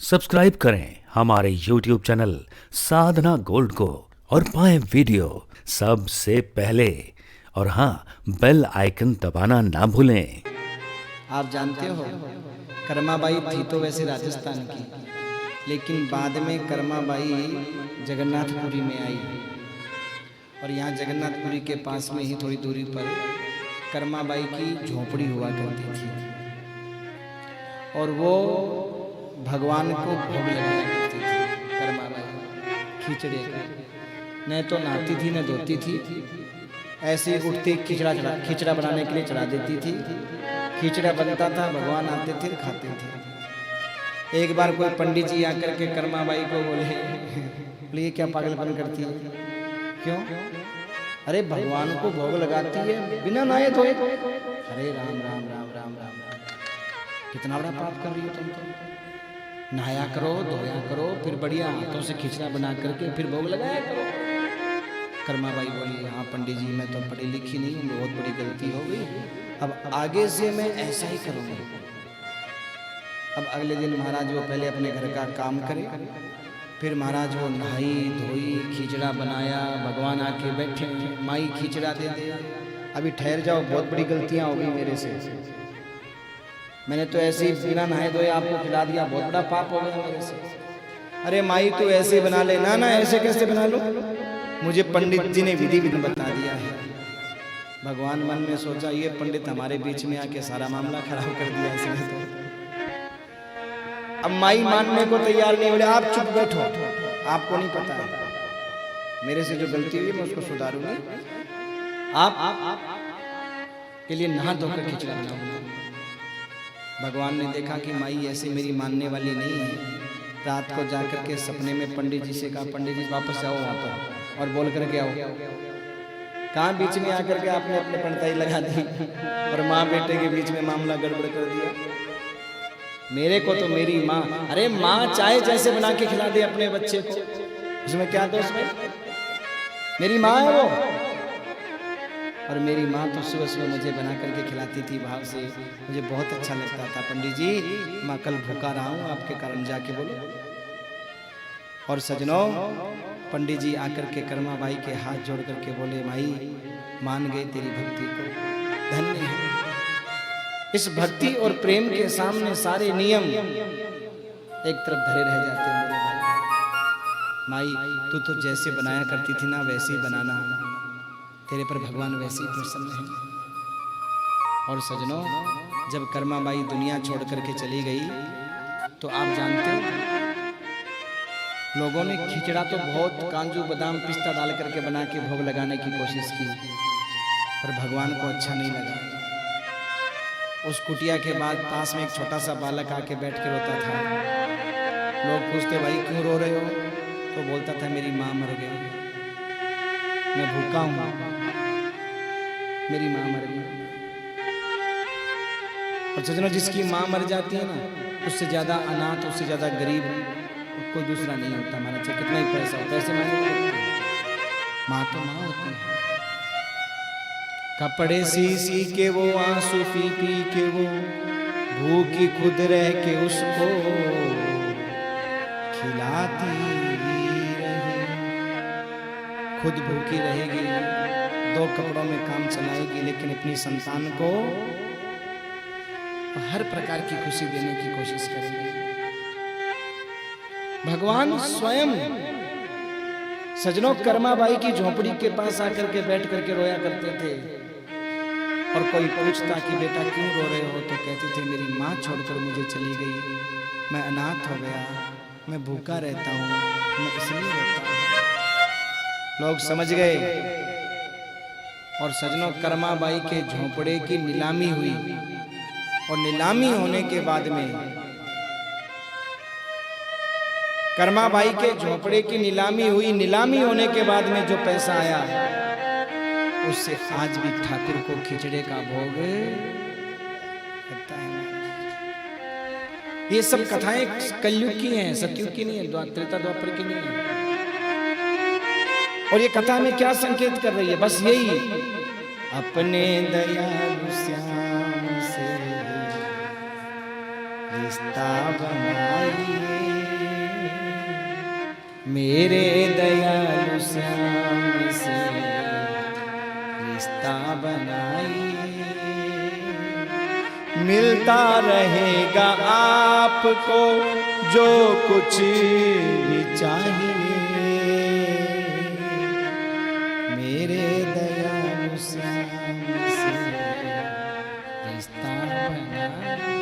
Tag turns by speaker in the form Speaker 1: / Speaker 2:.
Speaker 1: Subscribe करें हमारे YouTube channel साधना gold को और पाएं वीडियो सबसे पहले। और हाँ, बेल आइकन दबाना ना भूलें।
Speaker 2: आप जानते हो कर्माबाई थी तो वैसे राजस्थान की, लेकिन बाद में कर्माबाई जगन्नाथपुरी में आई और यहाँ जगन्नाथपुरी के पास में ही थोड़ी दूरी पर कर्माबाई की झोपड़ी हुआ करती थी और वो भगवान को भोग लगाया करती थी। कर्माबाई खिचड़े का न तो नहाती थी न धोती थी, ऐसे ही उठते खिचड़ा बनाने के लिए चढ़ा देती थी। खिचड़ा बनता था, भगवान आते थे खाते थे। एक बार कोई पंडित जी आकर के कर्माबाई को बोले ये क्या पागलपन करती है, क्यों? अरे भगवान को भोग लगाती है बिना नहाए धोए। अरे राम राम राम राम राम, कितना बड़ा पाप कर रही हो तुम तो। नहाया करो, धोया करो, फिर बढ़िया हाथों से खिचड़ा बना करके फिर भोग लगाया करो। कर्माबाई बोली हाँ पंडित जी, मैं तो पढ़ी लिखी नहीं हूँ, बहुत बड़ी गलती हो गई, अब आगे से मैं ऐसा ही करूँगा। अब अगले दिन महाराज वो पहले अपने घर का काम करे, फिर महाराज वो नहाई धोई, खिचड़ा बनाया, भगवान आके बैठे, माई खिचड़ा दे दे, अभी ठहर जाओ, बहुत बड़ी गलतियाँ हो गई मेरे से, मैंने तो ऐसे ही बिना नहाए धोए आपको खिला दिया, बहुत बड़ा पाप हो गया मेरे से। अरे माई तू ऐसे बना ले। ना ना ऐसे कैसे बना लो, मुझे पंडित जी ने विधि विधि बता दिया है। भगवान मन में सोचा ये पंडित हमारे बीच में आके सारा मामला खराब कर दिया इसने तो। अब माई मानने को तैयार नहीं, बोले आप चुप बैठो, आपको नहीं पता है मेरे से जो गलती हुई मैं उसको सुधारूंगी, आप के लिए नहा धोकर खिचड़ा बनाऊंगा। भगवान ने देखा कि माई ऐसे मेरी मानने वाली नहीं है। रात को जाकर के सपने में पंडित जी से कहा पंडित जी वापस आओ वहाँ पर और बोल करके आओ। कहाँ बीच में आकर के आपने अपने पंडिताई लगा दी और माँ बेटे के बीच में मामला गड़बड़ कर दिया। मेरे को तो मेरी माँ, अरे माँ चाय जैसे बना के खिला दे अपने बच्चे को, उसमें क्या दोष है? मेरी माँ है वो, और मेरी माँ तो सुबह सुबह मुझे बना करके खिलाती थी भाव से, मुझे बहुत अच्छा लगता था। पंडित जी मैं कल भूखा रहा हूँ आपके कारण, जाके बोलो। और सजनों पंडित जी आकर के कर्माबाई के हाथ जोड़ करके बोले माई मान गए तेरी भक्ति को, धन्य है। इस भक्ति और प्रेम के सामने सारे नियम एक तरफ धरे रह जाते हैं मेरे भाई। माई तू तो जैसे बनाया करती थी ना वैसे ही बनाना, तेरे पर भगवान वैसे ही प्रसन्न है। और सजनों जब कर्माबाई दुनिया छोड़ करके चली गई तो आप जानते हो लोगों ने खिचड़ा तो बहुत काजू बादाम पिस्ता डाल करके बना के भोग लगाने की कोशिश की, पर भगवान को अच्छा नहीं लगा। उस कुटिया के बाद पास में एक छोटा सा बालक आके बैठ के रोता था। लोग पूछते भाई क्यों रो रहे हो, तो बोलता था मेरी माँ मर गई, मैं भूखा हूँ, मेरी माँ मर गई। और सजनों जिसकी माँ मर जाती है ना, उससे ज्यादा अनाथ, उससे ज्यादा गरीब कोई दूसरा नहीं होता। हमारा चाहे कितना ही पैसा हो, पैसे मांगे माँ तो माँ होती है। कपड़े सी सी के वो, आंसू पी पी के वो, भूखी खुद रह के उसको खिलाती रही। खुद भूखी रहेगी, दो कपड़ों में काम चलाएगी, लेकिन अपनी संतान को हर प्रकार की खुशी देने की कोशिश करेगी। भगवान स्वयं सजनों कर्माबाई की झोपड़ी के पास आकर के बैठ करके रोया करते थे। और कोई पूछता कि बेटा क्यों रो रहे हो, तो कहते थे मेरी माँ छोड़कर मुझे चली गई, मैं अनाथ हो गया, मैं भूखा रहता हूँ, मैं इसलिए रोता हूँ। लोग समझ गए। और सजनों कर्माबाई के झोपड़े की नीलामी हुई, और नीलामी होने के बाद में कर्माबाई के झोपड़े की नीलामी हुई, नीलामी होने के बाद में जो पैसा आया उससे आज भी ठाकुर को खिचड़े का भोग लगता है। ये सब कथाएं कलयुग की हैं, सतयुग की नहीं है, त्रेता द्वापर की नहीं है। और ये कथा में क्या संकेत कर रही है? बस यही, अपने दयालु श्याम से रिश्ता बनाइए, मेरे दयालु श्याम से रिश्ता बनाइए, मिलता रहेगा आपको जो कुछ भी चाहिए। मेरे दयालु श्याम से रिश्ता बनाइए।